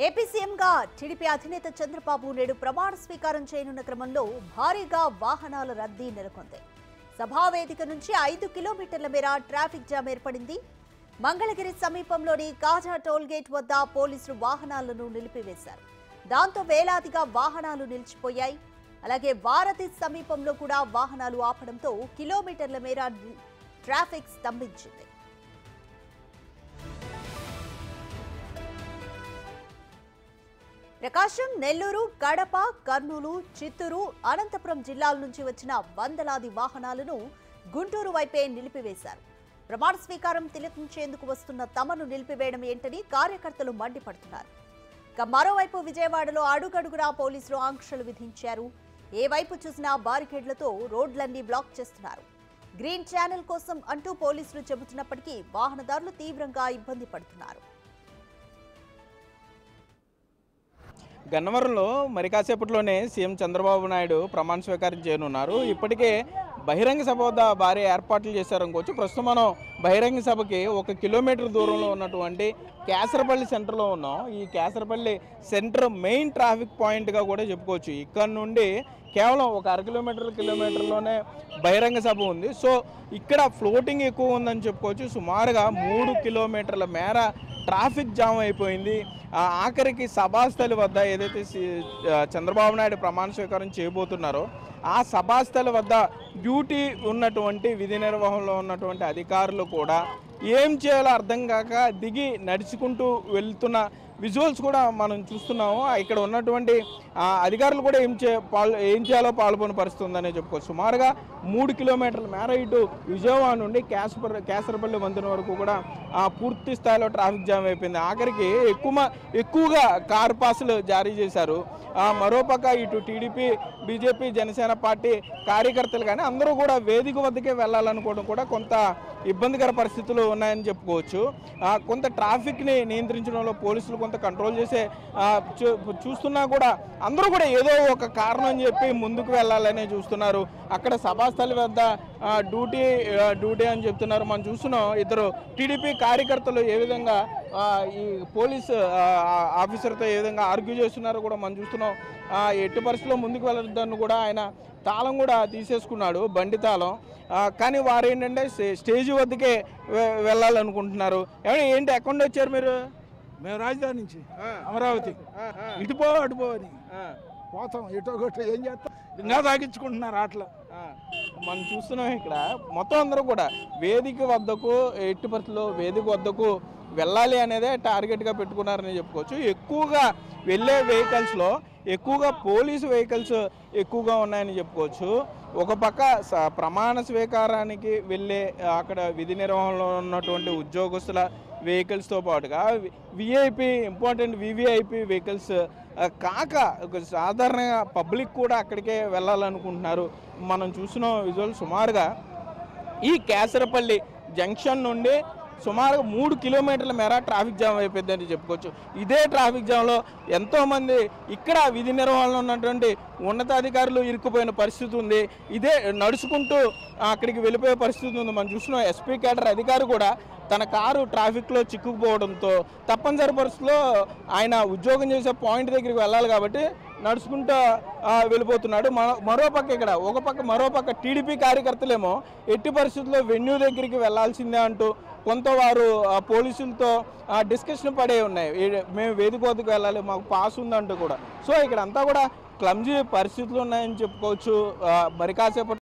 AP సీఎంగా TDP అధినేత చంద్రబాబు నేడు ప్రమాణ స్వీకారం చేయనున్న క్రమంలో భారీగా వాహనాల రద్దీ నెలకొంది. సభావేదిక నుంచి 5 కిలోమీటర్ల మేర ట్రాఫిక్ జామ్ ఏర్పడింది. మంగళగిరి సమీపంలోని కాజా టోల్గేట్ వద్ద పోలీసులు వాహనాలను నిలిపివేశారు. దాంతో వేలాదిగా వాహనాలు నిలిచిపోయాయి. అలాగే వారధి సమీపంలో కూడా వాహనాలు ఆపడంతో కిలోమీటర్ల మేర ట్రాఫిక్ స్తంభించింది. ప్రకాశం, నెల్లూరు, కడప, కర్నూలు, చిత్తూరు, అనంతపురం జిల్లాల నుంచి వచ్చిన వందలాది వాహనాలను గుంటూరు వైపే నిలిపివేశారు. ప్రమాణ స్వీకారం తిలకించేందుకు వస్తున్న తమను నిలిపివేయడం ఏంటని కార్యకర్తలు మండిపడుతున్నారు. ఇక మరోవైపు విజయవాడలో అడుగడుగునా పోలీసులు ఆంక్షలు విధించారు. ఏ వైపు చూసినా బారికేడ్లతో రోడ్లన్నీ బ్లాక్ చేస్తున్నారు. గ్రీన్ ఛానల్ కోసం అంటూ పోలీసులు చెబుతున్నప్పటికీ వాహనదారులు తీవ్రంగా ఇబ్బంది పడుతున్నారు. గన్నవరంలో మరి కాసేపట్లోనే సీఎం చంద్రబాబు నాయుడు ప్రమాణ స్వీకారం చేయనున్నారు. ఇప్పటికే బహిరంగ సభ వద్ద భారీ ఏర్పాట్లు చేశారనుకోవచ్చు. ప్రస్తుతం మనం బహిరంగ సభకి 1 కిలోమీటర్ దూరంలో ఉన్నటువంటి కేసరపల్లి సెంటర్లో ఉన్నాం. ఈ కేసరపల్లి సెంటర్ మెయిన్ ట్రాఫిక్ పాయింట్గా కూడా చెప్పుకోవచ్చు. ఇక్కడ నుండి కేవలం ఒక 1/2 కిలోమీటర్లోనే బహిరంగ సభ ఉంది. సో ఇక్కడ ఫ్లోటింగ్ ఎక్కువ ఉందని చెప్పుకోవచ్చు. సుమారుగా 3 కిలోమీటర్ల మేర ట్రాఫిక్ జామ్ అయిపోయింది. ఆఖరికి సభాస్థలి వద్ద ఏదైతే చంద్రబాబు నాయుడు ప్రమాణ స్వీకారం చేయబోతున్నారో ఆ సభాస్థలి వద్ద డ్యూటీ ఉన్నటువంటి విధి నిర్వహణలో ఉన్నటువంటి అధికారులు కూడా ఏం చేయాలో అర్థం కాక దిగి నడుచుకుంటూ వెళ్తున్న విజువల్స్ కూడా మనం చూస్తున్నాము. ఇక్కడ ఉన్నటువంటి అధికారులు కూడా ఏం చేయాలో పాల్గొని పరిస్థితి ఉందనే చెప్పుకోవచ్చు. సుమారుగా 3 కిలోమీటర్ల మేర ఇటు విజయవాడ నుండి కేసరపల్లి వంతెన వరకు కూడా పూర్తి స్థాయిలో ట్రాఫిక్ జామ్ అయిపోయింది. ఆఖరికి ఎక్కువగా కార్ పాసులు జారీ చేశారు. మరోపక్క ఇటు టీడీపీ, బీజేపీ, జనసేన పార్టీ కార్యకర్తలు కానీ అందరూ కూడా వేదిక వద్దకే వెళ్ళాలనుకోవడం కూడా కొంత ఇబ్బందికర పరిస్థితులు ఉన్నాయని చెప్పుకోవచ్చు. కొంత ట్రాఫిక్ని నియంత్రించడంలో పోలీసులు కొంత కంట్రోల్ చేసే చూస్తున్నా కూడా అందరూ కూడా ఏదో ఒక కారణం అని చెప్పి ముందుకు వెళ్ళాలనే చూస్తున్నారు. అక్కడ సభాస్థలి వద్ద డ్యూటీ అని చెప్తున్నారు. మనం చూస్తున్నాం ఇద్దరు టీడీపీ కార్యకర్తలు ఏ విధంగా ఈ పోలీస్ ఆఫీసర్తో ఏ విధంగా ఆర్గ్యూ చేస్తున్నారో కూడా మనం చూస్తున్నాం. ఎట్టి పరిస్థితుల్లో ముందుకు వెళ్ళొద్దని కూడా ఆయన తాళం కూడా తీసేసుకున్నాడు, బండి తాళం. కానీ వారు ఏంటంటే స్టేజ్ వద్దకే వెళ్ళాలనుకుంటున్నారు. ఏంటి ఎక్కడ వచ్చారు మీరు? మేము రాజధాని నుంచి అమరావతి. ఇటుపో అటుపో అని పోతాం, ఎటో గొట్ట ఏం చేస్తాం, ఇంకా తాగించుకుంటున్నారు ఆటలు. మనం చూస్తున్నాం ఇక్కడ మొత్తం అందరూ కూడా వేదిక వద్దకు ఎట్టి పరిస్థితుల్లో వేదిక వద్దకు వెళ్ళాలి అనేదే టార్గెట్గా పెట్టుకున్నారని చెప్పుకోవచ్చు. ఎక్కువగా వెళ్ళే వెహికల్స్లో ఎక్కువగా పోలీసు వెహికల్స్ ఎక్కువగా ఉన్నాయని చెప్పుకోవచ్చు. ఒక పక్క ప్రమాణ స్వీకారానికి వెళ్ళే అక్కడ విధి నిర్వహణలో ఉన్నటువంటి ఉద్యోగస్తుల వెహికల్స్తో పాటుగా ఇంపార్టెంట్ వివిఐపి వెహికల్స్ కాక సాధారణంగా పబ్లిక్ కూడా అక్కడికే వెళ్ళాలనుకుంటున్నారు. మనం చూసిన విజువల్ సుమారుగా ఈ కేసరపల్లి జంక్షన్ నుండి సుమారుగా 3 కిలోమీటర్ల మేర ట్రాఫిక్ జామ్ అయిపోయిందని చెప్పుకోవచ్చు. ఇదే ట్రాఫిక్ జామ్లో ఎంతోమంది ఇక్కడ విధి నిర్వహణలో ఉన్నటువంటి ఉన్నతాధికారులు ఇరుక్కుపోయిన పరిస్థితి ఉంది. ఇదే నడుచుకుంటూ అక్కడికి వెళ్ళిపోయే పరిస్థితి ఉంది. మనం చూసిన ఎస్పీ కేడర్ అధికారి కూడా తన కారు ట్రాఫిక్లో చిక్కుకుపోవడంతో తప్పనిసరి పరిస్థితుల్లో ఆయన ఉద్యోగం చేసే పాయింట్ దగ్గరికి వెళ్ళాలి కాబట్టి నడుచుకుంటూ వెళ్ళిపోతున్నాడు. మరోపక్క టీడీపీ కార్యకర్తలేమో ఎట్టి పరిస్థితుల్లో వెన్యూ దగ్గరికి వెళ్లాల్సిందే అంటూ కొంత వారు పోలీసులతో డిస్కషన్ పడే ఉన్నాయి. మేము వేదిక వద్దకు వెళ్ళాలి, మాకు పాస్ ఉందంటూ కూడా. సో ఇక్కడ అంతా కూడా క్లమ్జీ పరిస్థితులు ఉన్నాయని చెప్పుకోవచ్చు. మరి కాసేపట్లో